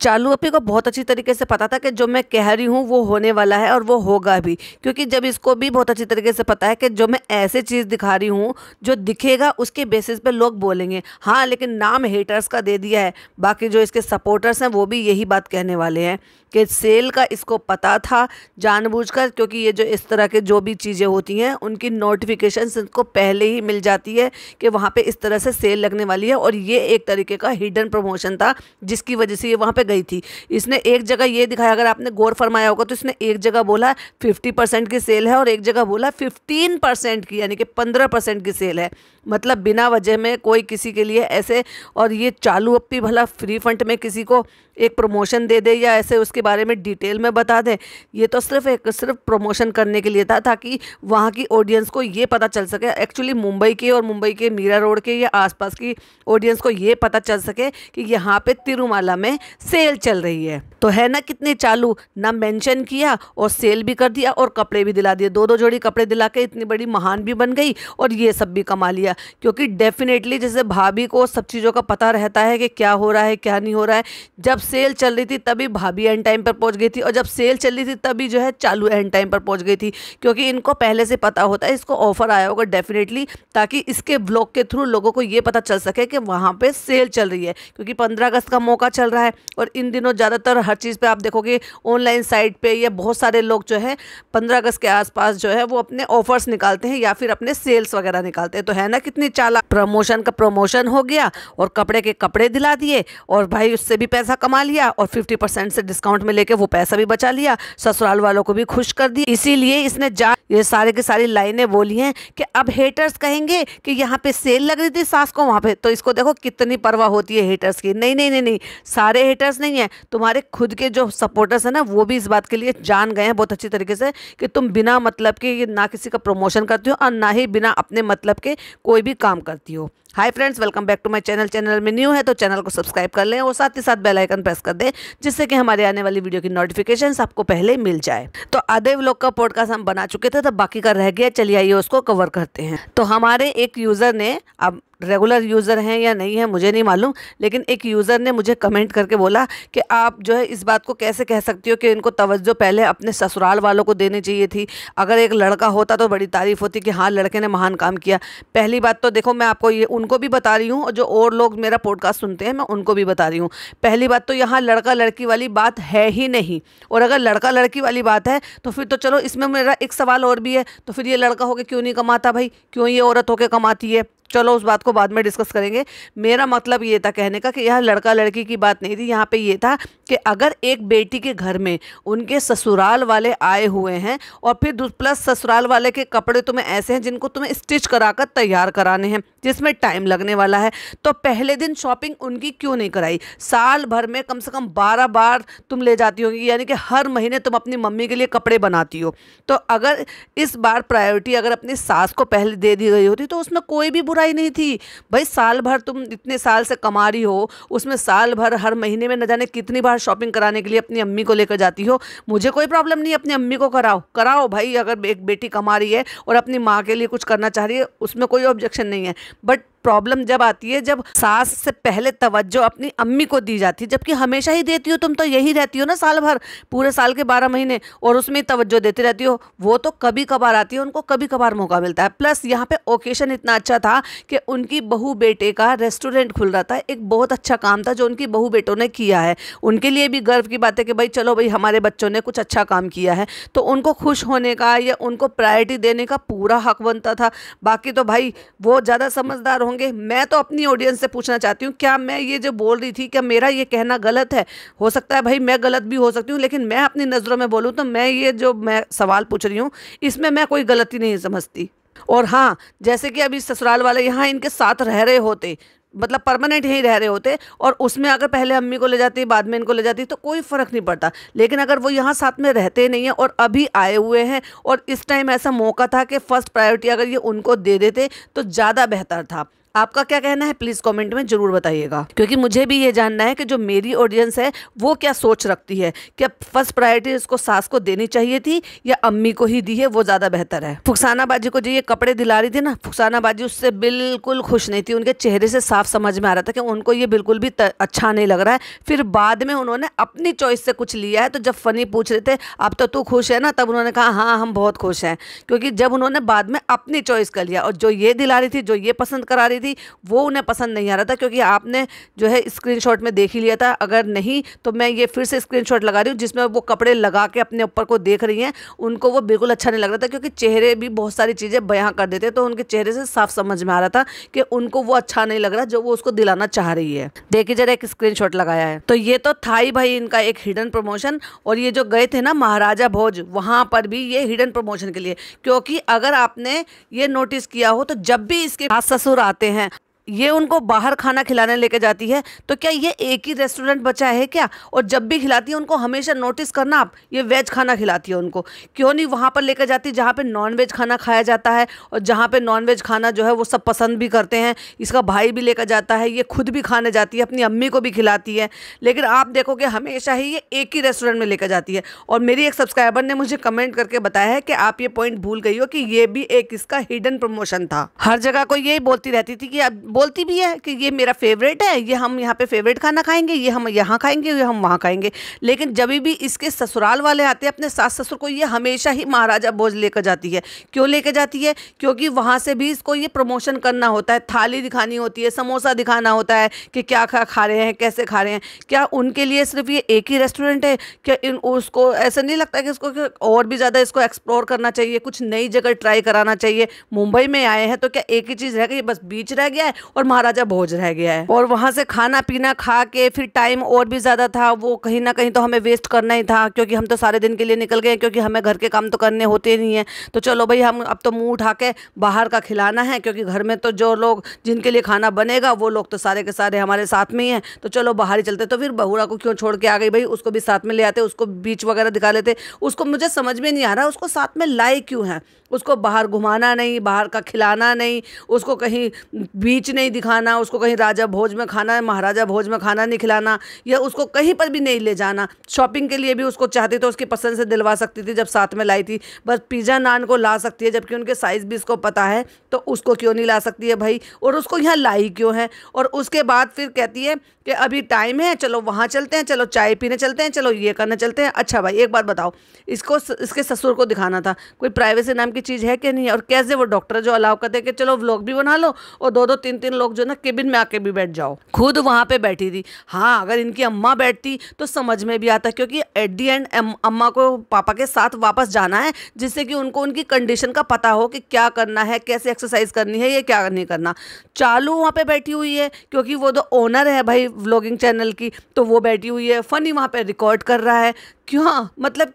चालू अपी को बहुत अच्छी तरीके से पता था कि जो मैं कह रही हूँ वो होने वाला है और वो होगा भी, क्योंकि जब इसको भी बहुत अच्छी तरीके से पता है कि जो मैं ऐसे चीज़ दिखा रही हूँ जो दिखेगा उसके बेसिस पे लोग बोलेंगे। हाँ, लेकिन नाम हेटर्स का दे दिया है, बाकी जो इसके सपोर्टर्स हैं वो भी यही बात कहने वाले हैं कि सेल का इसको पता था जानबूझकर, क्योंकि ये जो इस तरह के जो भी चीज़ें होती हैं उनकी नोटिफिकेशन इनको पहले ही मिल जाती है कि वहाँ पे इस तरह से सेल लगने वाली है। और ये एक तरीके का हिडन प्रमोशन था जिसकी वजह से ये वहाँ पे गई थी। इसने एक जगह ये दिखाया, अगर आपने गौर फरमाया होगा तो इसने एक जगह बोला 50% की सेल है और एक जगह बोला 15% की, यानी कि 15% की सेल है। मतलब बिना वजह में कोई किसी के लिए ऐसे, और ये चालू अपी भला फ्री फंड में किसी को एक प्रमोशन दे दे या ऐसे उसके बारे में डिटेल में बता दे। ये तो सिर्फ प्रमोशन करने के लिए था ताकि वहाँ की ऑडियंस को ये पता चल सके, एक्चुअली मुंबई के और मुंबई के मीरा रोड के या आसपास की ऑडियंस को ये पता चल सके कि यहाँ पे तिरुमाला में सेल चल रही है। तो है ना कितने चालू, ना मेंशन किया और सेल भी कर दिया और कपड़े भी दिला दिए। 2-2 जोड़ी कपड़े दिला के इतनी बड़ी महान भी बन गई और ये सब भी कमा लिया। क्योंकि डेफिनेटली जैसे भाभी को सब चीज़ों का पता रहता है कि क्या हो रहा है क्या नहीं हो रहा है। जब सेल चल रही थी तभी भाभी एंड टाइम पर पहुंच गई थी, और जब सेल चल रही थी तभी जो है चालू एंड टाइम पर पहुंच गई थी, क्योंकि इनको पहले से पता होता है इसको ऑफर आया होगा डेफिनेटली, ताकि इसके ब्लॉग के थ्रू लोगों को ये पता चल सके कि वहाँ पे सेल चल रही है। क्योंकि 15 अगस्त का मौका चल रहा है और इन दिनों ज़्यादातर हर चीज़ पे आप देखोगे ऑनलाइन साइट पे या बहुत सारे लोग जो है 15 अगस्त के आसपास जो है वो अपने ऑफर्स निकालते हैं या फिर अपने सेल्स वगैरह निकालते हैं। तो है ना कितनी चालाक, प्रमोशन का प्रमोशन हो गया और कपड़े के कपड़े दिला दिए और भाई उससे भी पैसा कमा लिया और 50% से डिस्काउंट में लेके वो पैसा भी बचा लिया, ससुराल वालों को भी खुश कर दिया। इसीलिए इसने ये सारे की सारी लाइनें बोली हैं कि अब हेटर्स कहेंगे कि यहाँ पे सेल लग रही थी सास को वहाँ पे। तो इसको देखो कितनी परवाह होती है हेटर्स की। नहीं नहीं नहीं नहीं, सारे हेटर्स नहीं है, तुम्हारे खुद के जो सपोर्टर्स हैं ना वो भी इस बात के लिए जान गए हैं बहुत अच्छी तरीके से कि तुम बिना मतलब के ना किसी का प्रमोशन करती हो और ना ही बिना अपने मतलब के कोई भी काम करती हो। Hi friends, welcome back to my channel. Channel में न्यू है तो चैनल को सब्सक्राइब कर लें और साथ ही साथ बेल आइकन प्रेस कर दें जिससे कि हमारे आने वाली वीडियो की नोटिफिकेशंस आपको पहले मिल जाए। तो आधे व्लॉग का पॉडकास्ट हम बना चुके थे तो बाकी का रह गया, चलिए आइए उसको कवर करते हैं। तो हमारे एक यूज़र ने, अब रेगुलर यूज़र हैं या नहीं है मुझे नहीं मालूम, लेकिन एक यूज़र ने मुझे कमेंट करके बोला कि आप जो है इस बात को कैसे कह सकती हो कि इनको तवज्जो पहले अपने ससुराल वालों को देनी चाहिए थी। अगर एक लड़का होता तो बड़ी तारीफ़ होती कि हाँ लड़के ने महान काम किया। पहली बात तो देखो, मैं आपको ये उनको भी बता रही हूँ और जो और लोग मेरा पॉडकास्ट सुनते हैं मैं उनको भी बता रही हूँ। पहली बात तो यहाँ लड़का लड़की वाली बात है ही नहीं, और अगर लड़का लड़की वाली बात है तो फिर तो चलो, इसमें मेरा एक सवाल और भी है, तो फिर ये लड़का होकर क्यों नहीं कमाता भाई, क्यों ये औरत होकर कमाती है? चलो उस बात को बाद में डिस्कस करेंगे। मेरा मतलब ये था कहने का कि यहाँ लड़का लड़की की बात नहीं थी, यहाँ पे ये था कि अगर एक बेटी के घर में उनके ससुराल वाले आए हुए हैं और फिर प्लस ससुराल वाले के कपड़े तुम्हें ऐसे हैं जिनको तुम्हें स्टिच कराकर तैयार कराने हैं, जिसमें टाइम लगने वाला है, तो पहले दिन शॉपिंग उनकी क्यों नहीं कराई? साल भर में कम से कम 12 बार तुम ले जाती होगी, यानी कि हर महीने तुम अपनी मम्मी के लिए कपड़े बनाती हो। तो अगर इस बार प्रायोरिटी अगर अपनी सास को पहले दे दी गई होती तो उसमें कोई भी बुराई नहीं थी भाई। साल भर तुम इतने साल से कमा रही हो, उसमें साल भर हर महीने में न जाने कितनी बार शॉपिंग कराने के लिए अपनी अम्मी को लेकर जाती हो। मुझे कोई प्रॉब्लम नहीं, अपनी अम्मी को कराओ भाई। अगर एक बेटी कमा रही है और अपनी माँ के लिए कुछ करना चाह रही है उसमें कोई ऑब्जेक्शन नहीं है। बट प्रॉब्लम जब आती है जब सास से पहले तवज्जो अपनी अम्मी को दी जाती है, जबकि हमेशा ही देती हो, तुम तो यही रहती हो ना साल भर, पूरे साल के 12 महीने, और उसमें तवज्जो देती रहती हो। वो तो कभी कभार आती है, उनको कभी कभार मौका मिलता है। प्लस यहाँ पे ओकेशन इतना अच्छा था कि उनकी बहू बेटे का रेस्टोरेंट खुल रहा था। एक बहुत अच्छा काम था जो उनकी बहू बेटों ने किया है। उनके लिए भी गर्व की बात है कि भाई चलो भाई हमारे बच्चों ने कुछ अच्छा काम किया है, तो उनको खुश होने का या उनको प्रायोरिटी देने का पूरा हक बनता था। बाकी तो भाई वो ज़्यादा समझदार होंगे। मैं तो अपनी ऑडियंस से पूछना चाहती हूँ, क्या मैं ये जो बोल रही थी क्या मेरा ये कहना गलत है? हो सकता है भाई मैं गलत भी हो सकती हूँ, लेकिन मैं अपनी नज़रों में बोलूँ तो मैं ये जो मैं सवाल पूछ रही हूँ इसमें मैं कोई गलती नहीं समझती। और हाँ, जैसे कि अभी ससुराल वाले यहाँ इनके साथ रह रहे होते, मतलब परमानेंट यहीं रह रहे होते, और उसमें अगर पहले अम्मी को ले जाती बाद में इनको ले जाती तो कोई फ़र्क नहीं पड़ता। लेकिन अगर वो यहाँ साथ में रहते नहीं हैं और अभी आए हुए हैं और इस टाइम ऐसा मौका था कि फ़र्स्ट प्रायोरिटी अगर ये उनको दे देते तो ज़्यादा बेहतर था। आपका क्या कहना है प्लीज कमेंट में जरूर बताइएगा, क्योंकि मुझे भी ये जानना है कि जो मेरी ऑडियंस है वो क्या सोच रखती है। क्या फर्स्ट प्रायोरिटी इसको सास को देनी चाहिए थी या अम्मी को ही दी है, वो ज्यादा बेहतर है। फुकसाना बाजी को जो ये कपड़े दिला रही थी ना, फुकसाना बाजी उससे बिल्कुल खुश नहीं थी। उनके चेहरे से साफ समझ में आ रहा था कि उनको ये बिल्कुल भी अच्छा नहीं लग रहा है। फिर बाद में उन्होंने अपनी चॉइस से कुछ लिया है, तो जब फनी पूछ रहे थे अब तो तू खुश है ना, तब उन्होंने कहा हाँ हम बहुत खुश हैं, क्योंकि जब उन्होंने बाद में अपनी चॉइस कर लिया। और जो ये दिला रही थी, जो ये पसंद करा रही थी, वो उन्हें पसंद नहीं आ रहा था, क्योंकि आपने जो है स्क्रीनशॉट में देख ही लिया था। अगर नहीं तो मैं ये फिर से स्क्रीनशॉट लगा रही हूँ जिसमें वो कपड़े लगा के अपने ऊपर को देख रही हैं। उनको वो बिल्कुल अच्छा नहीं लग रहा था, क्योंकि चेहरे भी बहुत सारी चीज़ें बयां कर देते, तो उनके चेहरे से साफ समझ में आ रहा था कि उनको वो अच्छा नहीं लग रहा जो वो उसको दिलाना चाह रही है। देखिए जरा, एक स्क्रीनशॉट लगाया है। तो ये तो था ही भाई इनका एक हिडन प्रमोशन। और ये जो गए थे ना महाराजा भोज, वहां पर भी ये हिडन प्रमोशन के लिए, क्योंकि अगर आपने ये नोटिस किया हो तो जब भी इसके सास ससुर आते हैं ये उनको बाहर खाना खिलाने लेके जाती है। तो क्या ये एक ही रेस्टोरेंट बचा है क्या? और जब भी खिलाती है उनको हमेशा नोटिस करना आप, ये वेज खाना खिलाती है उनको, क्यों नहीं वहाँ पर लेकर जाती जहाँ पे नॉन वेज खाना खाया जाता है, और जहाँ पे नॉन वेज खाना जो है वो सब पसंद भी करते हैं। इसका भाई भी लेकर जाता है, ये खुद भी खाने जाती है, अपनी अम्मी को भी खिलाती है। लेकिन आप देखोगे हमेशा ही ये एक ही रेस्टोरेंट में लेकर जाती है। और मेरी एक सब्सक्राइबर ने मुझे कमेंट करके बताया है कि आप ये पॉइंट भूल गई हो कि ये भी एक इसका हिडन प्रमोशन था। हर जगह को यही बोलती रहती थी कि अब बोलती भी है कि ये मेरा फेवरेट है, ये हम यहाँ पे फेवरेट खाना खाएंगे, ये हम यहाँ खाएंगे, ये हम वहाँ खाएंगे। लेकिन जब भी इसके ससुराल वाले आते हैं अपने सास ससुर को, ये हमेशा ही महाराजा भोज लेकर जाती है। क्यों लेकर जाती है? क्योंकि वहाँ से भी इसको ये प्रमोशन करना होता है, थाली दिखानी होती है, समोसा दिखाना होता है कि क्या खा रहे हैं, कैसे खा रहे हैं। क्या उनके लिए सिर्फ ये एक ही रेस्टोरेंट है? क्या उसको ऐसा नहीं लगता कि इसको और भी ज़्यादा इसको एक्सप्लोर करना चाहिए, कुछ नई जगह ट्राई कराना चाहिए? मुंबई में आए हैं तो क्या एक ही चीज़ रह गई, बस बीच रह गया है और महाराजा भोज रह गया है? और वहां से खाना पीना खा के फिर टाइम और भी ज्यादा था, वो कहीं ना कहीं तो हमें वेस्ट करना ही था, क्योंकि हम तो सारे दिन के लिए निकल गए, क्योंकि हमें घर के काम तो करने होते नहीं है। तो चलो भाई हम अब तो मुंह उठा के बाहर का खिलाना है, क्योंकि घर में तो जो लोग जिनके लिए खाना बनेगा वो लोग तो सारे के सारे हमारे साथ में ही हैं, तो चलो बाहर ही चलते। तो फिर बहुरा को क्यों छोड़ के आ गई भाई, उसको भी साथ में ले आते, उसको बीच वगैरह दिखा लेते। उसको मुझे समझ में नहीं आ रहा उसको साथ में लाए क्यों है। उसको बाहर घुमाना नहीं, बाहर का खिलाना नहीं, उसको कहीं बीच नहीं दिखाना, उसको कहीं राजा भोज में खाना, महाराजा भोज में खाना नहीं खिलाना, या उसको कहीं पर भी नहीं ले जाना। शॉपिंग के लिए भी उसको चाहती तो उसकी पसंद से दिलवा सकती थी जब साथ में लाई थी। बस पिज़्ज़ा नान को ला सकती है, जबकि उनके साइज़ भी इसको पता है, तो उसको क्यों नहीं ला सकती है भाई? और उसको यहाँ लाई क्यों है? और उसके बाद फिर कहती है कि अभी टाइम है, चलो वहाँ चलते हैं, चलो चाय पीने चलते हैं, चलो ये करने चलते हैं। अच्छा भाई एक बात बताओ, इसको इसके ससुर को दिखाना था, कोई प्राइवेसी नाम की चीज़ है कि नहीं? और कैसे वो डॉक्टर जो अलाउ करते हैं कि चलो व्लॉग भी बना लो और दो दो तीन तीन लोग जो ना केबिन में आके भी बैठ जाओ। खुद वहाँ पे बैठी थी। हाँ, अगर इनकी अम्मा बैठती तो समझ में भी आता, क्योंकि एट दी एंड अम्मा को पापा के साथ वापस जाना है, जिससे कि उनको उनकी कंडीशन का पता हो कि क्या करना है, कैसे एक्सरसाइज करनी है, ये क्या नहीं करना। चालू वहाँ पे बैठी हुई है, क्योंकि वो तो ओनर है भाई व्लॉगिंग चैनल की, तो वो बैठी हुई है, फनी वहाँ पे रिकॉर्ड कर रहा है। क्यों? मतलब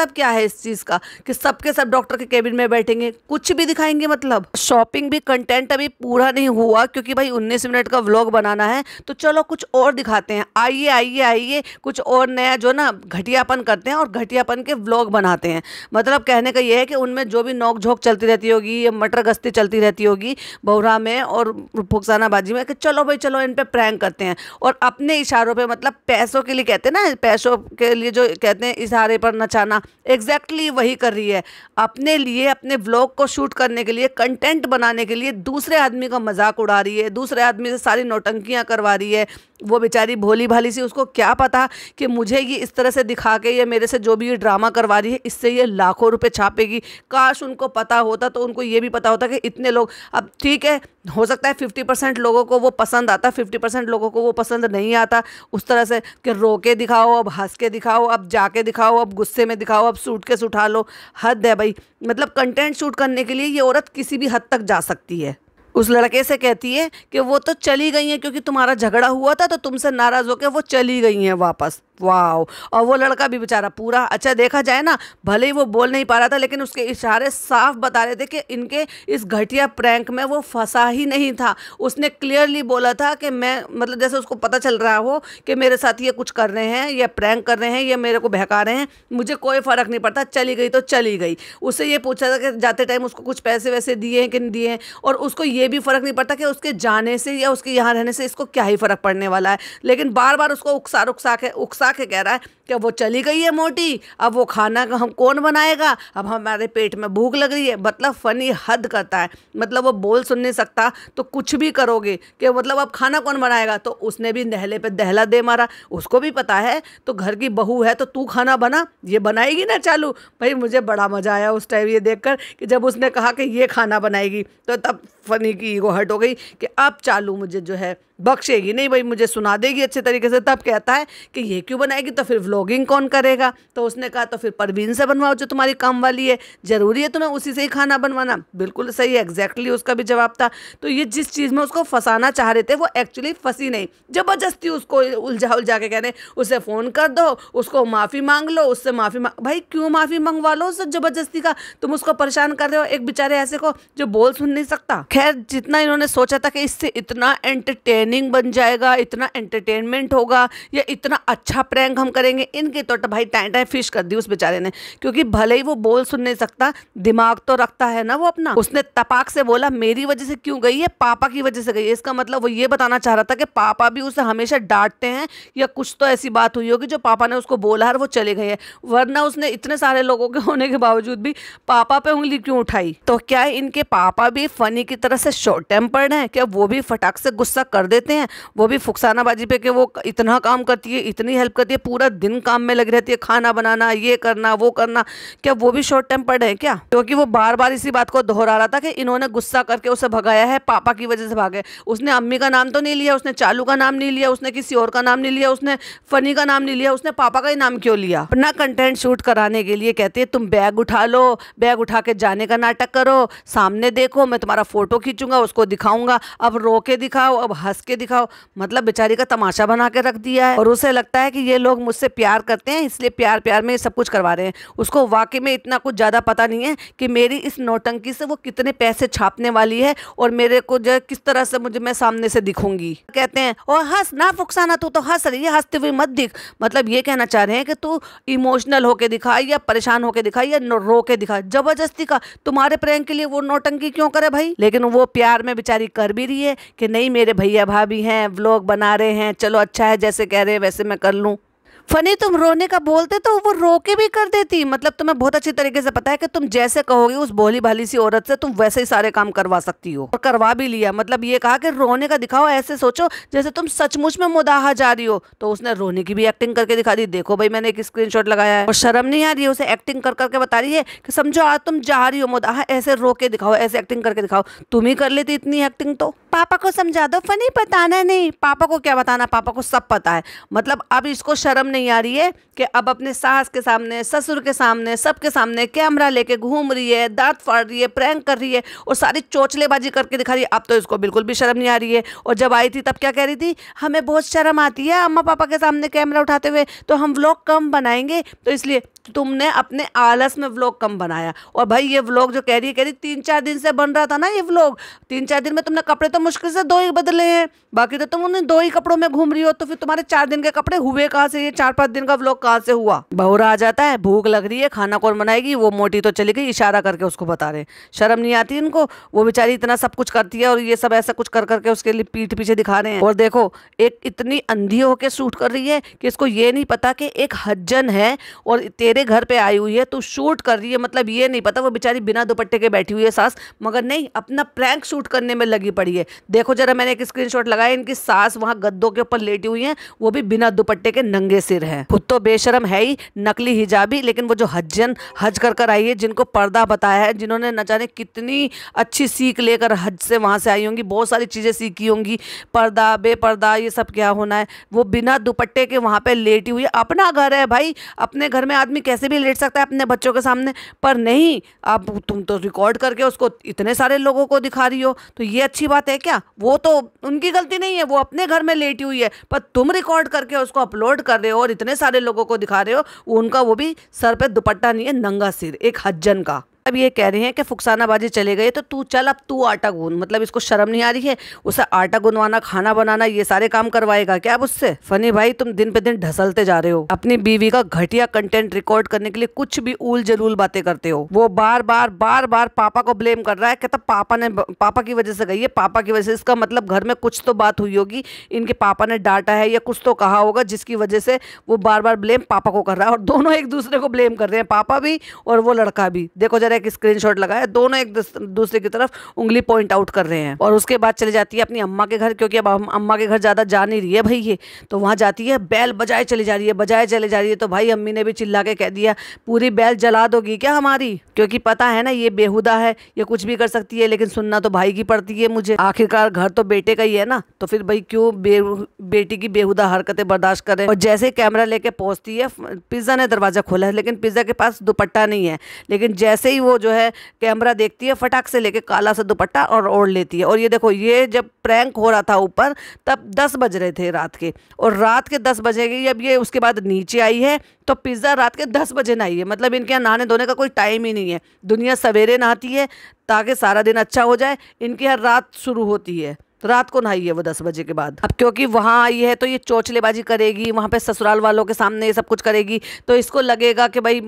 क्या है इस चीज़ का कि सबके सब डॉक्टर के केबिन में बैठेंगे, कुछ भी दिखाएंगे? मतलब शॉपिंग भी कंटेंट अभी पूरा नहीं हुआ, क्योंकि भाई 19 मिनट का व्लॉग बनाना है, तो चलो कुछ और दिखाते हैं। आइए आइए आइए, कुछ और नया जो ना घटियापन करते हैं और घटियापन के व्लॉग बनाते हैं। मतलब कहने का ये है कि उनमें जो भी नोक झोंक चलती रहती होगी, ये मटर गश्ती चलती रहती होगी बहुरा में और फुकसाना बाजी में, कि चलो भाई चलो इन पे प्रैंक करते हैं, और अपने इशारों पे, मतलब पैसों के लिए कहते हैं ना, पैसों के लिए जो कहते हैं इशारे पर नचाना, एग्जैक्टली वही कर रही है। अपने लिए, अपने व्लॉग को शूट करने के लिए, कंटेंट बनाने के लिए दूसरे आदमी का मजाक उड़ा रही है, दूसरे आदमी से सारी नौटंकियां करवा रही है। वो बेचारी भोली भाली सी, उसको क्या पता कि मुझे ये इस तरह से दिखा के, ये मेरे से जो भी ये ड्रामा करवा रही है, इससे ये लाखों रुपए छापेगी। काश उनको पता होता, तो उनको ये भी पता होता कि इतने लोग, अब ठीक है हो सकता है 50% लोगों को वो पसंद आता, 50% लोगों को वो पसंद नहीं आता। उस तरह से कि रो के दिखाओ, अब हंस के दिखाओ, अब जाके दिखाओ, अब गुस्से में दिखाओ, अब सूटकेस उठा लो। हद है भाई। मतलब कंटेंट शूट करने के लिए ये औरत किसी भी हद तक जा सकती है। उस लड़के से कहती है कि वो तो चली गई हैं, क्योंकि तुम्हारा झगड़ा हुआ था तो तुमसे नाराज़ होकर वो चली गई हैं वापस। वाह। और वो लड़का भी बेचारा पूरा, अच्छा देखा जाए ना, भले ही वो बोल नहीं पा रहा था, लेकिन उसके इशारे साफ बता रहे थे कि इनके इस घटिया प्रैंक में वो फंसा ही नहीं था। उसने क्लियरली बोला था कि मैं, मतलब जैसे उसको पता चल रहा हो कि मेरे साथ ये कुछ कर रहे हैं, या प्रैंक कर रहे हैं, या मेरे को बहका रहे हैं, मुझे कोई फ़र्क नहीं पड़ता, चली गई तो चली गई। उससे ये पूछा था कि जाते टाइम उसको कुछ पैसे वैसे दिए हैं कि नहीं दिए हैं, और उसको ये भी फर्क नहीं पड़ता कि उसके जाने से या उसके यहाँ रहने से इसको क्या ही फर्क पड़ने वाला है, लेकिन बार बार उसको उकसा के कह रहा है कि वो चली गई है मोटी, अब वो खाना हम कौन बनाएगा, अब हमारे पेट में भूख लग रही है। मतलब फनी हद करता है, मतलब वो बोल सुन नहीं सकता तो कुछ भी करोगे कि मतलब अब खाना कौन बनाएगा। तो उसने भी नहले पे दहला दे मारा, उसको भी पता है तो घर की बहू है तो तू खाना बना, ये बनाएगी ना चालू। भाई मुझे बड़ा मजा आया उस टाइम ये देखकर कि जब उसने कहा कि ये खाना बनाएगी तो तब फनी की ईगो हर्ट हो गई कि अब चालू मुझे जो है बख्शेगी नहीं, भाई मुझे सुना देगी अच्छे तरीके से। तब कहता है कि ये क्यों बनाएगी, तो फिर व्लॉगिंग कौन करेगा। तो उसने कहा तो फिर परवीन से बनवाओ जो तुम्हारी काम वाली है, ज़रूरी है तुम्हें उसी से ही खाना बनवाना। बिल्कुल सही है, एग्जैक्टली उसका भी जवाब था। तो ये जिस चीज़ में उसको फंसाना चाह रहे थे वो एक्चुअली फंसी नहीं, ज़बरदस्ती उसको उलझा के कहने उसे फ़ोन कर दो, उसको माफ़ी मांग लो, उससे माफ़ी मांग। भाई क्यों माफ़ी मंगवा लो उससे ज़बरदस्ती का, तुम उसको परेशान कर रहे हो एक बेचारे ऐसे को जो बोल सुन नहीं सकता। खैर जितना इन्होंने सोचा था कि इससे इतना एंटरटेनिंग बन जाएगा, इतना एंटरटेनमेंट होगा या इतना अच्छा प्रैंक हम करेंगे, इनकी तो भाई टाइम टाइम फिश कर दी उस बेचारे ने। क्योंकि भले ही वो बोल सुन नहीं सकता, दिमाग तो रखता है ना वो अपना। उसने तपाक से बोला मेरी वजह से क्यों गई है, पापा की वजह से गई है। इसका मतलब वो ये बताना चाह रहा था कि पापा भी उसे हमेशा डांटते हैं या कुछ तो ऐसी बात हुई होगी जो पापा ने उसको बोला और वो चले गए हैं, वरना उसने इतने सारे लोगों के होने के बावजूद भी पापा पे उंगली क्यों उठाई। तो क्या इनके पापा भी फनी की तरह से शॉर्ट टेम्पर्ड हैं, क्या वो भी फटाक से गुस्सा कर देते हैं, वो भी फुकसानाबाजी पे कि वो इतना काम करती है, इतनी हेल्प करती है, पूरा दिन काम में लगी रहती है, खाना बनाना, ये करना वो करना, क्या वो भी शॉर्ट टेम्पर्ड है क्या। क्योंकि वो बार बार इसी बात को दोहरा रहा था कि इन्होंने गुस्सा करके उसे भगाया है, पापा की वजह से भागे। उसने अम्मी का नाम तो नहीं लिया, उसने चालू का नाम नहीं लिया, उसने किसी और का नाम नहीं लिया, उसने फनी का नाम नहीं लिया, उसने पापा का ही नाम क्यों लिया। अपना कंटेंट शूट कराने के लिए कहते हैं तुम बैग उठा लो, बैग उठा के जाने का नाटक करो, सामने देखो मैं तुम्हारा फोटो खींचूंगा उसको दिखाऊंगा, अब रो के दिखाओ, अब हंस के दिखाओ। मतलब बेचारी का तमाशा बना के रख दिया है। और उसे लगता है कि ये लोग मुझसे प्यार करते हैं इसलिए प्यार प्यार में सब कुछ करवा रहे हैं। उसको वाकई में इतना कुछ ज़्यादा पता नहीं है कि मेरी इस नौटंकी से वो कितने पैसे छापने वाली है और मेरे को जो किस तरह से मुझे मैं सामने से दिखूंगी। कहते हैं और हंस ना फुकसाना, तू तो हंस रही है, हंसते हुए मत दिख। मतलब ये कहना चाह रहे हैं कि तू इमोशनल होके दिखा या परेशान होके दिखा या रो के दिखा, जबरदस्ती का तुम्हारे प्रैंक के लिए वो नौटंकी क्यों करे भाई। लेकिन वो प्यार में बेचारी कर भी रही है कि नहीं मेरे भैया भाभी हैं, व्लॉग बना रहे हैं, चलो अच्छा है जैसे कह रहे हैं वैसे मैं कर लूँ। फनी तुम रोने का बोलते तो वो रो के भी कर देती। मतलब तुम्हें बहुत अच्छी तरीके से पता है कि तुम जैसे कहोगे उस भोली भाली सी औरत से तुम वैसे ही सारे काम करवा सकती हो, और करवा भी लिया। मतलब ये कहा कि रोने का दिखाओ, ऐसे सोचो जैसे तुम सचमुच में मुदाहा जा रही हो। तो उसने रोने की भी एक्टिंग करके दिखा दी। देखो भाई मैंने एक स्क्रीनशॉट लगाया है, और शर्म नहीं आ रही है उसे एक्टिंग कर करके बता रही है कि समझो आज तुम जा रही हो मुदाहा, ऐसे रो के दिखाओ, ऐसे एक्टिंग करके दिखाओ। तुम ही कर लेती इतनी एक्टिंग तो। पापा को समझा दो फनी, बताना नहीं। पापा को क्या बताना, पापा को सब पता है। मतलब अब इसको शर्म नहीं आ रही है कि अब अपने सास के सामने, ससुर के सामने, सबके सामने कैमरा लेके घूम रही है, दांत फाड़ रही है, प्रैंक कर रही है और सारी चोचलेबाजी करके दिखा रही है। अब तो इसको बिल्कुल भी शर्म नहीं आ रही है। और जब आई थी तब क्या कह रही थी, हमें बहुत शर्म आती है अम्मा पापा के सामने कैमरा उठाते हुए, तो हम व्लॉग कम बनाएंगे। तो इसलिए तुमने अपने आलस में व्लॉग कम बनाया। और भाई ये व्लॉग जो कह रही है 3-4 दिन से बन रहा था ना ये व्लॉग, 3-4 दिन में तुमने कपड़े तो मुश्किल से 2 ही बदले हैं, बाकी तो तुम उन्हें 2 ही कपड़ों में घूम रही हो। तो फिर तुम्हारे 4 दिन के कपड़े हुए कहाँ से, ये 4-5 दिन का व्लॉग कहाँ से हुआ। बहुरा आ जाता है, भूख लग रही है, खाना कौन बनाएगी, वो मोटी तो चली गई, इशारा करके उसको बता रहे। शर्म नहीं आती इनको। वो बेचारी इतना सब कुछ करती है और ये सब ऐसा कुछ कर करके उसके लिए पीठ पीछे दिखा रहे हैं। और देखो एक इतनी अंधी होके शूट कर रही है कि इसको ये नहीं पता कि एक हज्जन है और तेरे घर पे आई हुई है, तू शूट कर रही है। मतलब ये नहीं पता वो बेचारी बिना दुपट्टे के बैठी हुई है सास, मगर नहीं अपना प्रैंक शूट करने में लगी पड़ी है। देखो जरा मैंने एक स्क्रीनशॉट लगाया, इनकी सास वहां गद्दों के ऊपर लेटी हुई है, वो भी बिना दुपट्टे के नंगे सिर है। खुद तो बेशरम है ही, नकली हिजाबी, लेकिन वो जो हज्जन हज कर आई है, जिनको पर्दा बताया है, जिन्होंने न जाने कितनी अच्छी सीख लेकर हज से वहां से आई होंगी, बहुत सारी चीजें सीखी होंगी, पर्दा बेपर्दा ये सब क्या होना है, वो बिना दुपट्टे के वहां पे लेटी हुई है। अपना घर है भाई, अपने घर में आदमी कैसे भी लेट सकता है अपने बच्चों के सामने, पर नहीं अब तुम तो रिकॉर्ड करके उसको इतने सारे लोगों को दिखा रही हो। तो ये अच्छी बात है क्या? वो तो उनकी गलती नहीं है, वो अपने घर में लेटी हुई है, पर तुम रिकॉर्ड करके उसको अपलोड कर रहे हो और इतने सारे लोगों को दिखा रहे हो। उनका वो भी सर पे दुपट्टा नहीं है, नंगा सिर, एक हज्जन का। अब ये कह रहे हैं कि फुकसाना बाजी चले गए तो तू चल, अब तू आटा गूंद। मतलब इसको शर्म नहीं आ रही है, उसे आटा गुनवाना, खाना बनाना, ये सारे काम करवाएगा क्या अब उससे? फनी भाई तुम दिन पे दिन ढसलते जा रहे हो, अपनी बीवी का घटिया कंटेंट रिकॉर्ड करने के लिए कुछ भी ऊल जलूल बातें करते हो। वो बार बार पापा को ब्लेम कर रहा है, कहता पापा की वजह से गई है, पापा की वजह से। इसका मतलब घर में कुछ तो बात हुई होगी, इनके पापा ने डांटा है या कुछ तो कहा होगा जिसकी वजह से वो बार बार ब्लेम पापा को कर रहा है। और दोनों एक दूसरे को ब्लेम कर रहे हैं, पापा भी और वो लड़का भी। देखो जरा एक स्क्रीनशॉट लगाया, दोनों एक दूसरे की तरफ उंगली पॉइंट आउट कर रहे हैं। और उसके बाद चली जाती है अपनी अम्मा के घर, क्योंकि अब अम्मा के घर ज्यादा जा नहीं रही है भाई ये, तो वहां जाती है, बैल बजाए चली जा रही है, बजाए चले जा रही है। तो भाई अम्मी ने भी चिल्ला के कह दिया, पूरी बैल जला दोगी क्या हमारी? क्योंकि पता है ना ये बेहुदा है, ये कुछ भी कर सकती है, लेकिन सुनना तो भाई की पड़ती है मुझे। आखिरकार घर तो बेटे का ही है ना, तो फिर भाई क्यों बेटी की बेहुदा हरकतें बर्दाश्त करें। और जैसे कैमरा लेके पहुंचती है, पिज्जा ने दरवाजा खोला है, लेकिन पिज्जा के पास दुपट्टा नहीं है। लेकिन जैसे ही वो जो है कैमरा देखती है, फटाक से लेके काला सा दुपट्टा और ओढ़ लेती है। और ये देखो, ये जब प्रैंक हो रहा था ऊपर, तब 10 बज रहे थे रात के, और रात के 10 बजेगी। अब ये उसके बाद नीचे आई है तो पिज्जा रात के 10 बजे नहाई है। मतलब इनके यहाँ नहाने धोने का कोई टाइम ही नहीं है। दुनिया सवेरे नहाती है ताकि सारा दिन अच्छा हो जाए, इनके यहाँ रात शुरू होती है, रात को नहाई है वो 10 बजे के बाद। अब क्योंकि वहां आई है तो ये चोचलेबाजी करेगी, वहां पे ससुराल वालों के सामने ये सब कुछ करेगी, तो इसको लगेगा कि भाई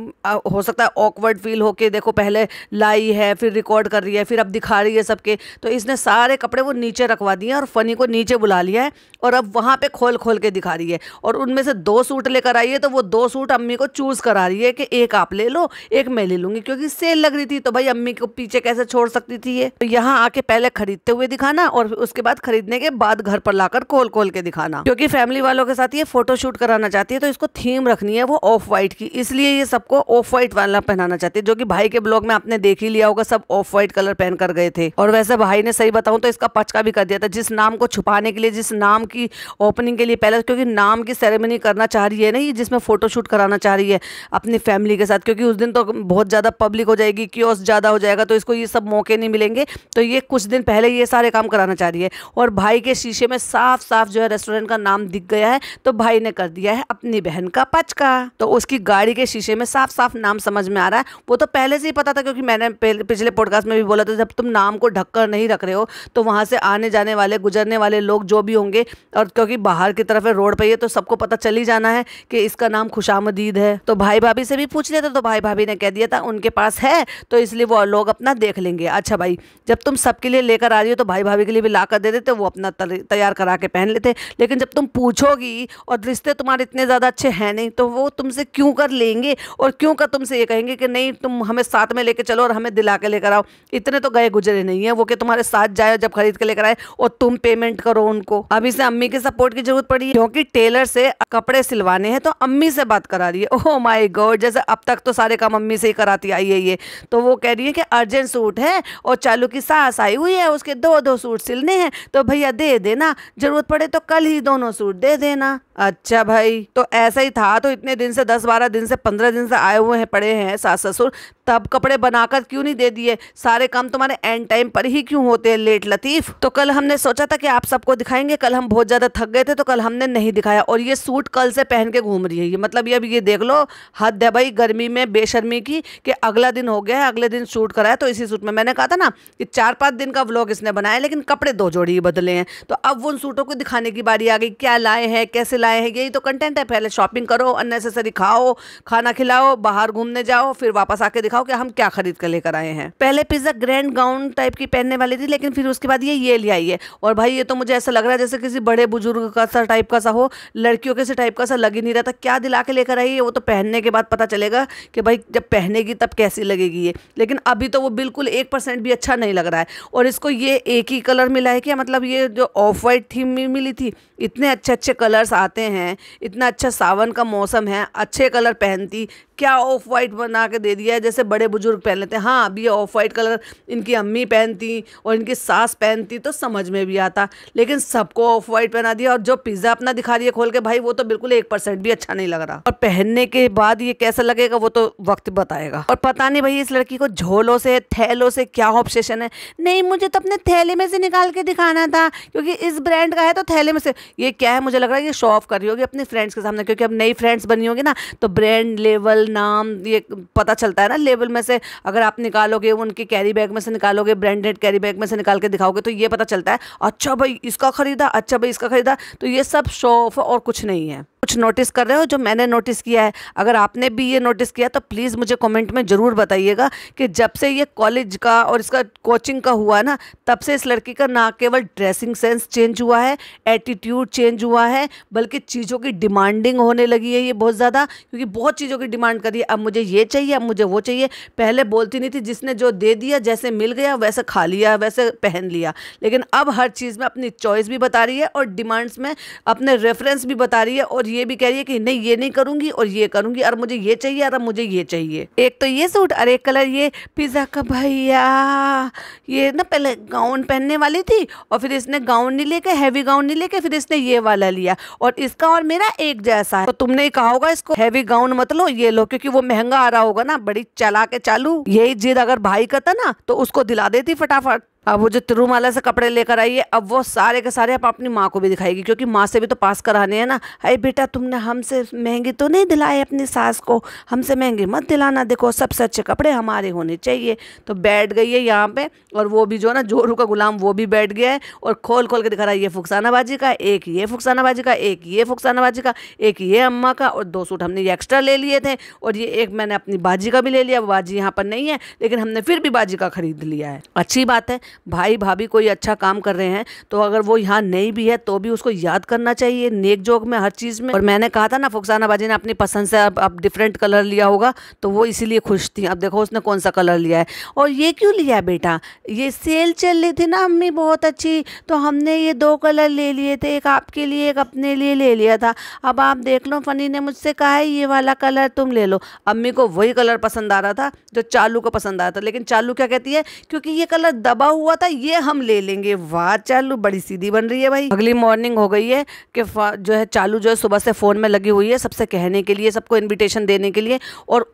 हो सकता है ऑकवर्ड फील होके, देखो पहले लाई है, फिर रिकॉर्ड कर रही है, फिर अब दिखा रही है सबके। तो इसने सारे कपड़े वो नीचे रखवा दिए और फनी को नीचे बुला लिया है, और अब वहां पे खोल खोल के दिखा रही है। और उनमें से 2 सूट लेकर आई है, तो वो 2 सूट अम्मी को चूज करा रही है कि एक आप ले लो, एक मैं ले लूंगी, क्योंकि सेल लग रही थी। तो भाई अम्मी को पीछे कैसे छोड़ सकती थी ये? तो यहाँ आके पहले खरीदते हुए दिखाना और उसके बाद खरीदने के बाद घर पर लाकर खोल खोल के दिखाना। क्योंकि फैमिली वालों के साथ ये फोटो शूट कराना चाहती है, तो इसको थीम रखनी है वो ऑफ वाइट की, इसलिए ये सबको ऑफ वाइट वाला पहनाना चाहती है। जो कि भाई के ब्लॉग में आपने देख ही लिया होगा, सब ऑफ वाइट कलर पहन कर गए थे। और वैसे भाई ने सही बताऊं तो इसका पचका भी कर दिया था, जिस नाम को छुपाने के लिए, जिस नाम की ओपनिंग के लिए पहले, क्योंकि नाम की सेरेमनी करना चाह रही है ना ये, जिसमें फोटो शूट कराना चाह रही है अपनी फैमिली के साथ, क्योंकि उस दिन तो बहुत ज्यादा पब्लिक हो जाएगी, क्योस ज्यादा हो जाएगा, तो इसको ये सब मौके नहीं मिलेंगे। तो ये कुछ दिन पहले ये सारे काम कराना चाह रही है। और भाई के शीशे में साफ साफ जो है रेस्टोरेंट का नाम दिख गया है, तो भाई ने कर दिया है अपनी बहन का पचका। तो उसकी गाड़ी के शीशे में साफ साफ नाम समझ में आ रहा है। वो तो पहले से ही पता था, क्योंकि मैंने पिछले पॉडकास्ट में भी बोला था, जब तुम नाम को ढककर नहीं रख रहे हो तो वहां से आने जाने वाले, गुजरने वाले लोग जो भी होंगे, और क्योंकि बाहर की तरफ है, रोड पे ही है, तो सबको पता चल ही जाना है कि इसका नाम खुशामदीद है। तो भाई भाभी से भी पूछ लिया था, तो भाई भाभी ने कह दिया था उनके पास है, तो इसलिए वो लोग अपना देख लेंगे। अच्छा भाई, जब तुम सबके लिए लेकर आ रही हो तो भाई भाभी के लिए भी ला कर दे देते, वो अपना तैयार करा के पहन लेते। लेकिन जब तुम पूछोगी और रिश्ते तुम्हारे इतने ज़्यादा अच्छे हैं नहीं, तो वो तुमसे क्यों कर लेंगे, और क्यों कर तुमसे ये कहेंगे कि नहीं तुम हमें साथ में लेके चलो और हमें दिला के लेकर आओ। इतने तो गए गुजरे नहीं है वो कि तुम्हारे साथ जाए जब खरीद के लेकर आए और तुम पेमेंट करो उनको। अब इसे अम्मी के सपोर्ट की जरूरत पड़ी है, क्योंकि टेलर से कपड़े सिलवाने हैं, तो अम्मी से बात करा रही है। ओह माय गॉड, जैसे अब तक तो सारे काम अम्मी से ही कराती आई है ये। तो वो कह रही है कि अर्जेंट सूट है और चालू की सास आई हुई है, उसके 2-2 सूट सिलने हैं, तो भैया दे देना, जरूरत पड़े तो कल ही दोनों सूट दे देना। अच्छा भाई, तो ऐसा ही था, तो इतने दिन से 10-12 दिन से 15 दिन से आए हुए हैं, पड़े हैं सास ससुर, तब कपड़े बनाकर क्यों नहीं दे दिए? सारे काम तुम्हारे एंड टाइम पर ही क्यों होते हैं लेट लतीफ? तो कल हमने सोचा था कि आप सबको दिखाएंगे, कल हम बहुत ज्यादा थक गए थे, तो कल हमने नहीं दिखाया। और ये सूट कल से पहन के घूम रही है ये, मतलब ये देख लो, हद है भाई गर्मी में बेशर्मी की, कि अगला दिन हो गया है, अगले दिन शूट कराया तो इसी सूट में। मैंने कहा था ना कि 4-5 दिन का व्लॉग इसने बनाया, लेकिन कपड़े 2 जोड़ी ही बदले हैं। तो अब उन सूटों को दिखाने की बारी आ गई, क्या लाए हैं, कैसे लाए हैं, यही तो कंटेंट है। पहले शॉपिंग करो, अननेसेसरी खाओ, खाना खिलाओ, बाहर घूमने जाओ, फिर वापस आके दिखाओ कि हम क्या खरीद कर लेकर आए हैं। पहले पिज्जा ग्रैंड गाउन टाइप की पहनने वाली थी, लेकिन फिर उसके बाद ये ले आई है। और भाई ये तो मुझे ऐसा लग रहा है जैसे किसी बड़े बुजुर्ग का सा टाइप का सा हो, लड़कियों के से टाइप का सा लग ही नहीं रहा था। क्या दिला के लेकर आई है, वो तो पहनने के बाद पता चलेगा कि भाई जब पहनेगी तब कैसी लगेगी ये। लेकिन अभी तो वो बिल्कुल 1% भी अच्छा नहीं लग रहा है। और इसको ये एक ही कलर मिला है क्या? मतलब ये जो ऑफ वाइट थीम में मिली थी, इतने अच्छे अच्छे कलर्स आते हैं, इतना अच्छा सावन का मौसम है, अच्छे कलर पहनती, क्या ऑफ वाइट बना के दे दिया है जैसे बड़े बुजुर्ग पहन लेते हैं। हाँ, अभी ये ऑफ वाइट कलर इनकी अम्मी पहनती और इनकी सास पहनती तो समझ में भी आता, लेकिन सबको ऑफ वाइट पहना दिया। और जो पिज्जा अपना दिखा रही है खोल के, भाई वो तो बिल्कुल 1% भी अच्छा नहीं लग रहा। और पहनने के बाद ये कैसा लगेगा वो तो वक्त बताएगा। और पता नहीं भाई इस लड़की को झोलों से, थैलों से क्या ऑब्सेशन है। नहीं, मुझे तो अपने थैले में से निकाल के दिखाना था क्योंकि इस ब्रांड का है तो थैले में से। ये क्या है, मुझे लग रहा है ये शो ऑफ कर रही होगी अपनी फ्रेंड्स के सामने, क्योंकि अब नई फ्रेंड्स बनी होगी ना तो ब्रांड, लेवल, नाम ये पता चलता है ना। लेवल में से अगर आप निकालोगे, उनकी कैरी बैग में से निकालोगे, ब्रांडेड कैरी बैग में से निकाल के दिखाओगे तो ये पता चलता है अच्छा भाई इसका खरीदा, अच्छा भाई इसका खरीदा। तो ये सब शो ऑफ और कुछ नहीं है। कुछ नोटिस कर रहे हो जो मैंने नोटिस किया है? अगर आपने भी ये नोटिस किया तो प्लीज़ मुझे कमेंट में ज़रूर बताइएगा कि जब से ये कॉलेज का और इसका कोचिंग का हुआ ना, तब से इस लड़की का ना केवल ड्रेसिंग सेंस चेंज हुआ है, एटीट्यूड चेंज हुआ है, बल्कि चीज़ों की डिमांडिंग होने लगी है ये बहुत ज़्यादा, क्योंकि बहुत चीज़ों की डिमांड करी है। अब मुझे ये चाहिए, अब मुझे वो चाहिए। पहले बोलती नहीं थी, जिसने जो दे दिया, जैसे मिल गया वैसे खा लिया, वैसे पहन लिया। लेकिन अब हर चीज़ में अपनी चॉइस भी बता रही है और डिमांड्स में अपने रेफरेंस भी बता रही है, और ये भी कह रही है कि नहीं ये नहीं करूंगी और ये करूंगी, और मुझे ये चाहिए और मुझे ये चाहिए। एक तो ये सूट और एक कलर ये पिज़्ज़ा का। भैया ये ना पहले गाउन पहनने वाली थी और फिर इसने गाउन नहीं लेके, हैवी गाउन नहीं लेके, फिर इसने ये वाला लिया और इसका और मेरा एक जैसा है। तो तुमने कहा होगा इसको हैवी गाउन मत लो, ये लो, क्योंकि वो महंगा आ रहा होगा ना। बड़ी चला के चालू। यही जिद अगर भाई करता ना तो उसको दिला देती फटाफट। अब वो जो तिरुमाला से कपड़े लेकर आई है, अब वो सारे के सारे आप अपनी माँ को भी दिखाएगी, क्योंकि माँ से भी तो पास कराने हैं ना। अरे बेटा तुमने हमसे महंगी तो नहीं दिलाए अपनी सास को, हमसे महंगी मत दिलाना, देखो सबसे अच्छे कपड़े हमारे होने चाहिए। तो बैठ गई है यहाँ पे, और वो भी जो है ना जोरू का गुलाम वो भी बैठ गया है और खोल खोल के दिखा रहा है ये फुकसानाबाजी का, एक ये फुकसानाबाजी का, एक ये फुकसानाबाजी का, एक ये अम्मा का, और 2 सूट हमने ये एक्स्ट्रा ले लिए थे, और ये एक मैंने अपनी बाजी का भी ले लिया। बाजी यहाँ पर नहीं है लेकिन हमने फिर भी बाजी का खरीद लिया है। अच्छी बात है, भाई भाभी कोई अच्छा काम कर रहे हैं तो अगर वो यहाँ नहीं भी है तो भी उसको याद करना चाहिए, नेक जोक में, हर चीज में। और मैंने कहा था ना फुकसाना बाजी ने अपनी पसंद से अब डिफरेंट कलर लिया होगा तो वो इसीलिए खुश थी। अब देखो उसने कौन सा कलर लिया है। और ये क्यों लिया है बेटा? ये सेल चल रही थी ना अम्मी बहुत अच्छी, तो हमने ये 2 कलर ले लिए थे, एक आपके लिए एक अपने लिए ले लिया था। अब आप देख लो, फनी ने मुझसे कहा है ये वाला कलर तुम ले लो। अम्मी को वही कलर पसंद आ रहा था जो चालू को पसंद आया था, लेकिन चालू क्या कहती है, क्योंकि ये कलर दबा हुआ था ये हम ले लेंगे। वाह चालू बड़ी सीधी बन रही है भाई। अगली मॉर्निंग हो गई है कि जो है चालू जो है सुबह से फोन में लगी हुई है सबसे कहने के लिए, सबको इनविटेशन देने के लिए, और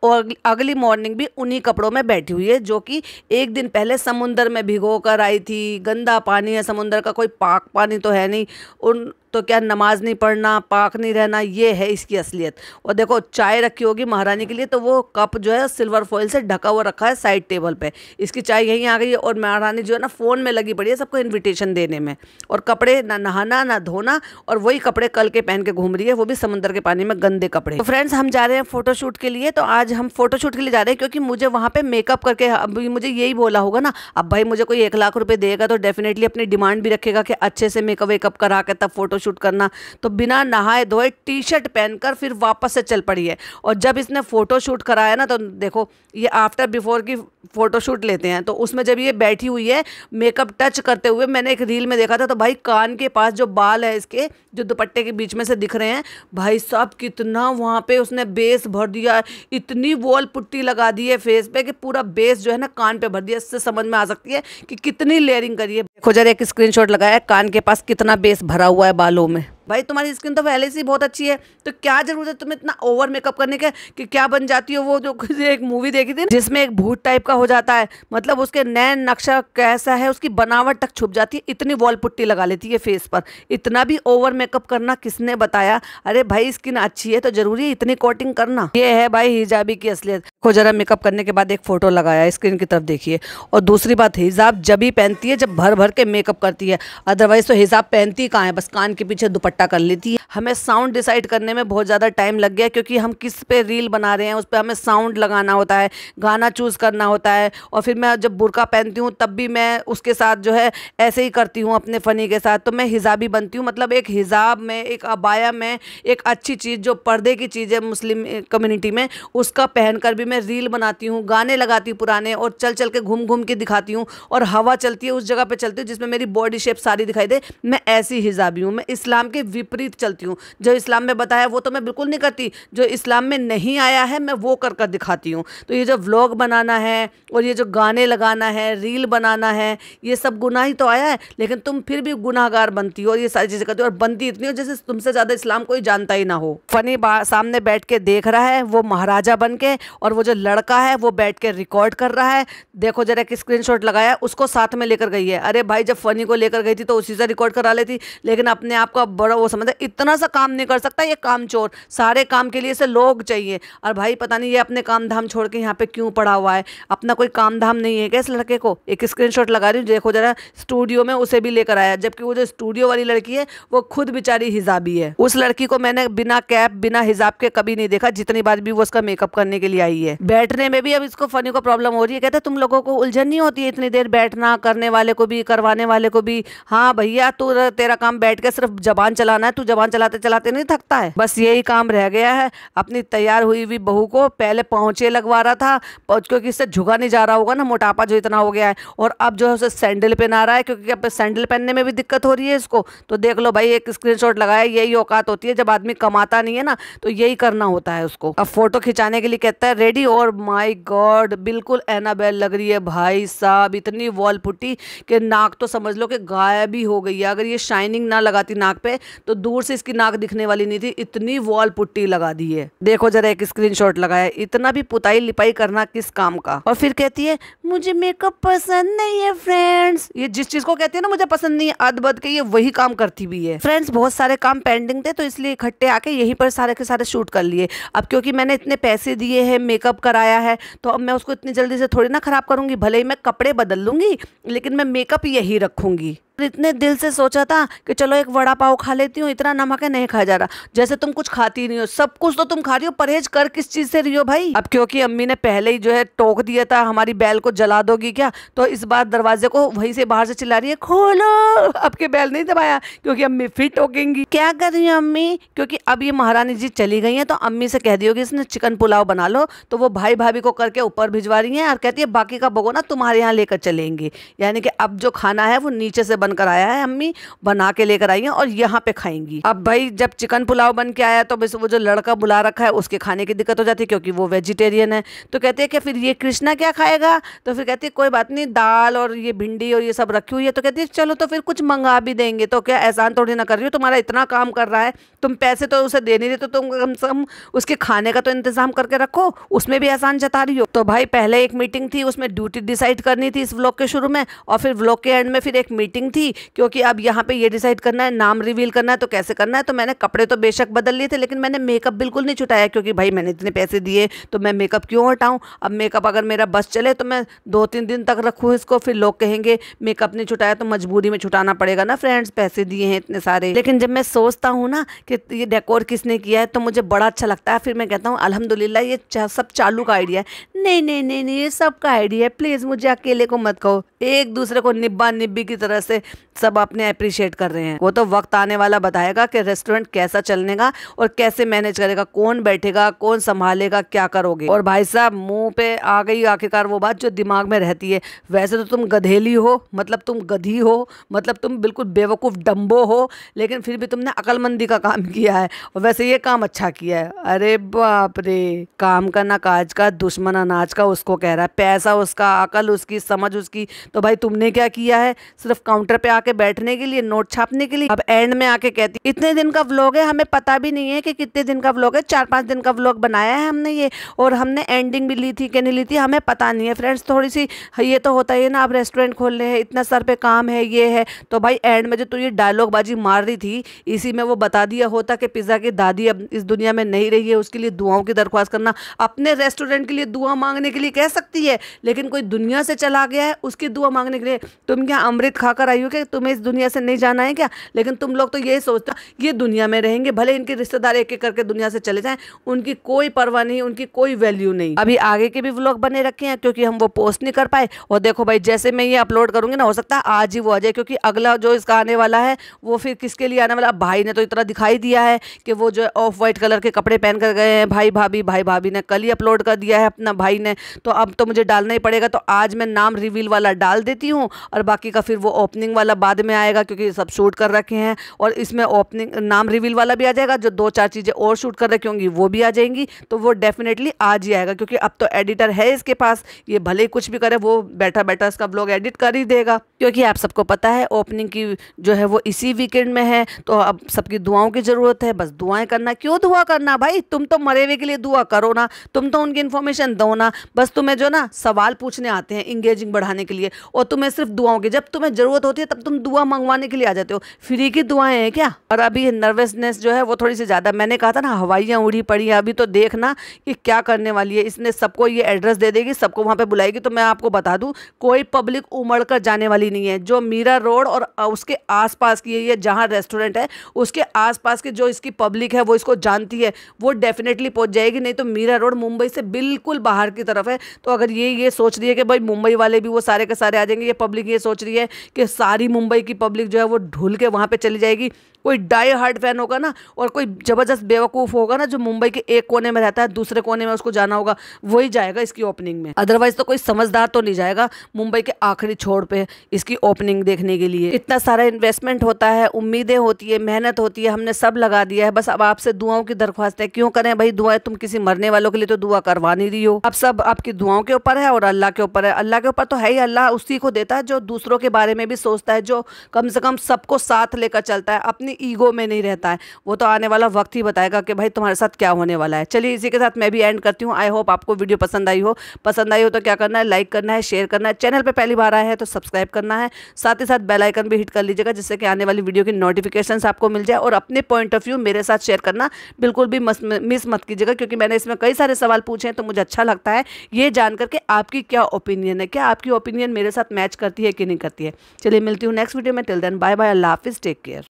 अगली मॉर्निंग भी उन्हीं कपड़ों में बैठी हुई है जो कि एक दिन पहले समुंदर में भिगो कर आई थी। गंदा पानी है समुंदर का, कोई पाक पानी तो है नहीं। उन तो क्या नमाज नहीं पढ़ना, पाक नहीं रहना, ये है इसकी असलियत। और देखो चाय रखी होगी महारानी के लिए, तो वो कप जो है सिल्वर फॉइल से ढका हुआ रखा है साइड टेबल पे, इसकी चाय यहीं आ गई है। और महारानी जो है ना फ़ोन में लगी पड़ी है सबको इनविटेशन देने में, और कपड़े ना नहाना ना धोना, और वही कपड़े कल के पहन के घूम रही है, वो भी समुद्र के पानी में गंदे कपड़े। तो फ्रेंड्स हम जा रहे हैं फोटोशूट के लिए। तो आज हम फोटोशूट के लिए जा रहे हैं क्योंकि मुझे वहाँ पे मेकअप करके, अब मुझे यही बोला होगा ना, अब भाई मुझे कोई 1 लाख रुपए देगा तो डेफिनेटली अपनी डिमांड भी रखेगा कि अच्छे से मेकअप वेकअप करा के तब फोटोशूट करना। तो बिना नहाए धोए टी-शर्ट पहनकर फिर वापस से चल पड़ी है। और जब इसने फोटो शूट कराया ना, तो देखो ये आफ्टर बिफोर की फोटो शूट लेते हैं, तो उसमें जब ये बैठी हुई है मेकअप टच करते हुए, मैंने एक रील में देखा था, तो भाई कान के पास जो बाल है इसके, जो दुपट्टे के बीच में से दिख रहे हैं, भाई साहब कितना वहाँ पे उसने बेस भर दिया, इतनी वॉल पुट्टी लगा दी है फेस पे कि पूरा बेस जो है ना कान पे भर दिया। इससे समझ में आ सकती है कि कितनी लेयरिंग करी है। देखो जरा एक स्क्रीनशॉट लगाया है, कान के पास कितना बेस भरा हुआ है बालों में। भाई तुम्हारी स्किन तो पहले से बहुत अच्छी है, तो क्या जरूरत है तुम्हें इतना ओवर मेकअप करने के कि क्या बन जाती हो वो जो एक मूवी देखी थी जिसमें एक भूत टाइप का हो जाता है, मतलब उसके नैन नक्शा कैसा है उसकी बनावट तक छुप जाती है, इतनी वॉल पुट्टी लगा लेती है फेस पर। इतना भी ओवर मेकअप करना किसने बताया? अरे भाई स्किन अच्छी है तो जरूरी है इतनी कोटिंग करना? ये है भाई हिजाबी की असलियत। को जरा मेकअप करने के बाद एक फोटो लगाया, स्क्रीन की तरफ देखिए। और दूसरी बात, हिजाब जब ही पहनती है जब भर भर के मेकअप करती है, अदरवाइज तो हिजाब पहनती कहाँ है, बस कान के पीछे दुपट्टा कर लेती है। हमें साउंड डिसाइड करने में बहुत ज़्यादा टाइम लग गया, क्योंकि हम किस पे रील बना रहे हैं उस पर हमें साउंड लगाना होता है, गाना चूज़ करना होता है। और फिर मैं जब बुर्का पहनती हूँ तब भी मैं उसके साथ जो है ऐसे ही करती हूँ अपने फ़नी के साथ। तो मैं हिजाबी बनती हूँ, मतलब एक हिजाब में, एक अबाया में, एक अच्छी चीज़ जो पर्दे की चीज़ है मुस्लिम कम्युनिटी में, उसका पहनकर भी मैं रील बनाती हूँ, गाने लगाती हूँ पुराने, और चल चल के घूम घूम के दिखाती हूँ, और हवा चलती है उस जगह पे चलती हूँ जिसमें मेरी बॉडी शेप सारी दिखाई दे। मैं ऐसी हिजाबी हूँ। मैं इस्लाम के विपरीत चलती हूँ। जो इस्लाम में बताया वो तो मैं बिल्कुल नहीं करती, जो इस्लाम में नहीं आया है मैं वो कर कर दिखाती हूँ। तो ये जो व्लॉग बनाना है और ये जो गाने लगाना है, रील बनाना है, ये सब गुनाह ही तो आया है, लेकिन तुम फिर भी गुनाहगार बनती हो और ये सारी चीज़ें करती हो, और बनती इतनी हो जैसे तुमसे ज़्यादा इस्लाम कोई जानता ही ना हो। फनी सामने बैठ के देख रहा है वो महाराजा बन के, और वो जो लड़का है वो बैठ के रिकॉर्ड कर रहा है। देखो जरा एक स्क्रीनशॉट लगाया, उसको साथ में लेकर गई है। अरे भाई जब फनी को लेकर गई थी तो उसी से रिकॉर्ड करा लेती, लेकिन अपने आप को बड़ा वो समझता, इतना सा काम नहीं कर सकता ये काम चोर, सारे काम के लिए इसे लोग चाहिए। और भाई पता नहीं ये अपने काम धाम छोड़ के यहाँ पे क्यों पड़ा हुआ है, अपना कोई काम धाम नहीं है क्या इस लड़के को। एक स्क्रीनशॉट लगा रही हूँ, देखो जरा, स्टूडियो में उसे भी लेकर आया, जबकि वो जो स्टूडियो वाली लड़की है वो खुद बेचारी हिजाबी है। उस लड़की को मैंने बिना कैप बिना हिजाब के कभी नहीं देखा, जितनी बार भी वो उसका मेकअप करने के लिए आई है। बैठने में भी अब इसको फनी को प्रॉब्लम हो रही है, कहते तुम लोगों को उलझन नहीं होती है इतनी देर बैठना, करने वाले को भी करवाने वाले को भी। हाँ भैया तू, तेरा काम बैठ के सिर्फ जबान चलाना है, तू जबान चलाते चलाते नहीं थकता है, बस यही काम रह गया है। अपनी तैयार हुई हुई बहू को पहले पहुंचे लगवा रहा था, क्योंकि इससे झुका नहीं जा रहा होगा ना, मोटापा जो इतना हो गया है, और अब जो है उसे सैंडल पहना रहा है, क्योंकि अब सैंडल पहनने में भी दिक्कत हो रही है इसको। तो देख लो भाई, एक स्क्रीनशॉट लगाया, यही औकात होती है जब आदमी कमाता नहीं है ना, तो यही करना होता है उसको। अब फोटो खिंचाने के लिए कहता है रेडी, और माय गॉड बिल्कुल एनाबेल लग रही है भाई साहब, इतनी वॉल पुट्टी कि नाक तो समझ लो कि गायब ही हो गई है। अगर ये शाइनिंग ना लगाती नाक पे तो दूर से इसकी नाक दिखने वाली नहीं थी, इतनी वॉल पुट्टी लगा दी है। देखो जरा एक स्क्रीनशॉट लगाया, इतना भी पुताई लिपाई करना किस काम का। और फिर कहती है मुझे मेकअप पसंद नहीं है फ्रेंड्स, ये जिस चीज को कहती है ना मुझे पसंद नहीं है, अदबद के ये वही काम करती भी है। फ्रेंड्स बहुत सारे काम पेंडिंग थे तो इसलिए इकट्ठे आके यहीं पर सारे के सारे शूट कर लिए। अब क्योंकि मैंने इतने पैसे दिए हैं, मेकअप कराया है, तो अब मैं उसको इतनी जल्दी से थोड़ी ना खराब करूंगी। भले ही मैं कपड़े बदल लूंगी लेकिन मैं मेकअप यही रखूंगी। इतने दिल से सोचा था कि चलो एक वड़ा पाव खा लेती हूँ, इतना नमक है नहीं खाया जा रहा, जैसे तुम कुछ खाती नहीं हो, सब कुछ तो तुम खा रही हो, परहेज कर किस चीज से रही हो भाई। अब क्योंकि अम्मी ने पहले ही जो है टोक दिया था हमारी बैल को जला दोगी क्या, तो इस बार दरवाजे को वहीं से बाहर से चिल्ला रही है खोलो। अब के बैल नहीं दबाया क्योंकि अम्मी फिर टोकेंगी। क्या कर रही है अम्मी, क्योंकि अब ये महारानी जी चली गई है तो अम्मी से कह दी होगी इसने चिकन पुलाव बना लो, तो वो भाई भाभी को करके ऊपर भिजवा रही है और कहती है बाकी का भगोना तुम्हारे यहाँ लेकर चलेंगे। यानी कि अब जो खाना है वो नीचे से बनकर आया है, अम्मी बना के लेकर आई हैं और यहाँ पे खाएंगी। अब भाई जब चिकन पुलाव बन के आया तो बस वो जो लड़का बुला रखा है उसके खाने की दिक्कत हो जाती है क्योंकि वो वेजिटेरियन है। तो कहते हैं कि फिर ये कृष्णा क्या खाएगा, तो फिर कहती है कोई बात नहीं, दाल और ये भिंडी और ये सब रखी हुई है। तो कहती है चलो तो फिर कुछ मंगा भी देंगे, तो क्या एहसान थोड़ी ना कर रही हो, तुम्हारा इतना काम कर रहा है, तुम पैसे तो उसे दे नहीं रहे, तो तुम कम से कम उसके खाने का तो इंतजाम करके रखो, उसमें भी एहसान जता रही हो। तो भाई पहले एक मीटिंग थी, उसमें ड्यूटी डिसाइड करनी थी इस व्लॉग के शुरू में, और फिर व्लॉग के एंड में फिर एक मीटिंग थी, क्योंकि अब यहाँ पे ये डिसाइड करना है नाम रिवील करना है तो कैसे करना है। तो मैंने कपड़े तो बेशक बदल लिए थे लेकिन मैंने मेकअप बिल्कुल नहीं छुटाया, क्योंकि भाई मैंने इतने पैसे दिए तो मैं मेकअप क्यों हटाऊं। अब मेकअप अगर मेरा बस चले तो मैं 2-3 दिन तक रखूँ इसको, फिर लोग कहेंगे मेकअप नहीं छुटाया, तो मजबूरी में छुटाना पड़ेगा ना फ्रेंड्स, पैसे दिए हैं इतने सारे। लेकिन जब मैं सोचता हूँ ना कि ये डेकोर किसने किया है तो मुझे बड़ा अच्छा लगता है, फिर मैं कहता हूँ अल्हम्दुलिल्लाह ये सब चालू का आइडिया है। नहीं नहीं नहीं नहीं, ये सब का आइडिया है, प्लीज मुझे अकेले को मत कहो। एक दूसरे को निब्बा निब्बी की तरह से सब अपने अप्रिशिएट कर रहे हैं। वो तो वक्त आने वाला बताएगा कि रेस्टोरेंट कैसा चलनेगा और कैसे मैनेज करेगा, कौन बैठेगा, कौन संभालेगा, क्या करोगे। और भाई साहब मुंह पे आ गई आखिरकार वो बात जो दिमाग में रहती है, वैसे तो तुम गधेली हो, मतलब तुम गधी हो, मतलब तुम बिल्कुल बेवकूफ डम्बो हो, लेकिन फिर भी तुमने अकलमंदी का काम किया है और वैसे ये काम अच्छा किया है। अरे बाप रे, काम का ना काज का, दुश्मन अनाज का उसको कह रहा है, पैसा उसका, अकल उसकी, समझ उसकी। तो भाई तुमने क्या किया है, सिर्फ काउंटर पे आके बैठने के लिए, नोट छापने के लिए। अब एंड में आके कहती इतने दिन का व्लॉग है, हमें पता भी नहीं है कि कितने दिन का व्लॉग है, 4-5 दिन का व्लॉग बनाया है हमने ये, और हमने एंडिंग भी ली थी कि नहीं ली थी हमें पता नहीं है। फ्रेंड्स थोड़ी सी ये तो होता है ना, आप रेस्टोरेंट खोल रहे हैं, इतना सर पे काम है, ये है। तो भाई एंड में जो तू ये डायलॉग बाजी मार रही थी, इसी में वो बता दिया होता कि पिज्जा की दादी अब इस दुनिया में नहीं रही है, उसके लिए दुआओं की दरख्वास्त करना। अपने रेस्टोरेंट के लिए दुआ मांगने के लिए कह सकती है, लेकिन कोई दुनिया से चला गया है उसकी दुआ मांगने के लिए तुम क्या अमृत खाकर आई हो कि तुम्हें इस दुनिया से नहीं जाना है क्या। लेकिन तुम लोग तो यही सोचते हो ये दुनिया में रहेंगे, भले इनके रिश्तेदार एक एक करके दुनिया से चले जाएं, उनकी कोई परवाह नहीं, उनकी कोई वैल्यू नहीं। अभी आगे के भी व्लॉग बने रखे हैं क्योंकि हम वो पोस्ट नहीं कर पाए। और देखो भाई जैसे मैं ये अपलोड करूंगी ना, हो सकता है आज ही वो आ जाए, क्योंकि अगला जो इसका आने वाला है वो फिर किसके लिए आने वाला। भाई ने तो इतना दिखाई दिया है कि वो जो ऑफ वाइट कलर के कपड़े पहन कर गए हैं भाई भाभी ने कल ही अपलोड कर दिया है अपना भाई भाई ने, तो अब तो मुझे डालना ही पड़ेगा। तो आज मैं नाम रिवील वाला डाल देती हूँ और बाकी का फिर वो ओपनिंग वाला बाद में आएगा, क्योंकि सब शूट कर रखे हैं और इसमें ओपनिंग नाम रिवील वाला भी आ जाएगा। जो 2-4 चीज़ें और शूट कर रखी होंगी वो भी आ जाएंगी, तो वो डेफिनेटली आज ही आएगा, क्योंकि अब तो एडिटर है इसके पास, ये भले ही कुछ भी करे वो बैठा बैठा इसका ब्लॉग एडिट कर ही देगा। क्योंकि आप सबको पता है ओपनिंग की जो है वो इसी वीकेंड में है, तो अब सबकी दुआओं की ज़रूरत है। बस दुआएं करना। क्यों दुआ करना भाई, तुम तो मरे हुए के लिए दुआ करो ना, तुम तो उनकी इन्फॉर्मेशन दो ना। बस तुम्हें जो ना सवाल पूछने आते हैं इंगेजिंग बढ़ाने के लिए, और तुम्हें सिर्फ दुआओं की, जब तुम्हें ज़रूरत होती है तब तुम दुआ मंगवाने के लिए आ जाते हो। फ्री की दुआएं हैं क्या? और अभी नर्वसनेस जो है वो थोड़ी सी ज़्यादा, मैंने कहा था ना हवाइयाँ उड़ी पड़ी हैं। अभी तो देखना कि क्या करने वाली है। इसने सबको ये एड्रेस दे देगी, सबको वहाँ पे बुलाएगी। तो मैं आपको बता दूं, कोई पब्लिक उमड़ कर जाने वाली नहीं है। जो मीरा रोड और उसके आसपास की ये जहाँ रेस्टोरेंट है उसके आसपास की जो इसकी पब्लिक है वो इसको जानती है, वो डेफिनेटली पहुंच जाएगी। नहीं तो मीरा रोड मुंबई से बिल्कुल बाहर की तरफ है। तो अगर ये सोच रही है कि भाई मुंबई वाले भी वो सारे के सारे आ जाएंगे, ये पब्लिक ये सोच रही है कि सारी मुंबई की पब्लिक जो है वो ढुल के वहाँ पे चली जाएगी। कोई डाई हार्ड फैन होगा ना, और कोई ज़बरदस्त बेवकूफ़ होगा ना जो मुंबई के एक कोने में रहता है, दूसरे कोने में उसको जाना होगा, वही जाएगा इसकी ओपनिंग में। अदरवाइज तो कोई समझदार तो नहीं जाएगा मुंबई के आखिरी छोर पे इसकी ओपनिंग देखने के लिए। इतना सारा इन्वेस्टमेंट होता है, उम्मीदें होती है, मेहनत होती है, हमने सब लगा दिया है। बस अब आपसे दुआओं की दरख्वास्त है। क्यों करें भाई दुआएं? तुम किसी मरने वालों के लिए तो दुआ करवा नहीं रही हो। अब सब आपकी दुआओं के ऊपर है और अल्लाह के ऊपर है। अल्लाह के ऊपर तो है ही, अल्लाह उसी को देता है जो दूसरों के बारे में भी सोचता है, जो कम से कम सबको साथ लेकर चलता है, अपनी ईगो में नहीं रहता है। वो तो आने वाला वक्त ही बताएगा कि भाई तुम्हारे साथ क्या होने वाला है। चलिए इसी के साथ मैं भी एंड करती हूँ। आई होप आपको वीडियो पसंद आई हो। पसंद आई हो तो क्या करना है, लाइक करना है, शेयर करना है, चैनल पे पहली बार आए हैं तो सब्सक्राइब करना है, साथ ही साथ बेल आइकन भी हिट कर लीजिएगा, जिससे कि आने वाली वीडियो की नोटिफिकेशंस आपको मिल जाए। और अपने पॉइंट ऑफ व्यू मेरे साथ शेयर करना बिल्कुल भी मिस मत कीजिएगा, क्योंकि मैंने इसमें कई सारे सवाल पूछे हैं, तो मुझे अच्छा लगता है ये जान करके आपकी क्या ओपिनियन है, क्या आपकी ओपिनियन मेरे साथ मैच करती है कि नहीं करती है। चलिए मिलती हूँ नेक्स्ट वीडियो में। टिल देन बाय बाय, अल्लाह हाफिज़, टेक केयर।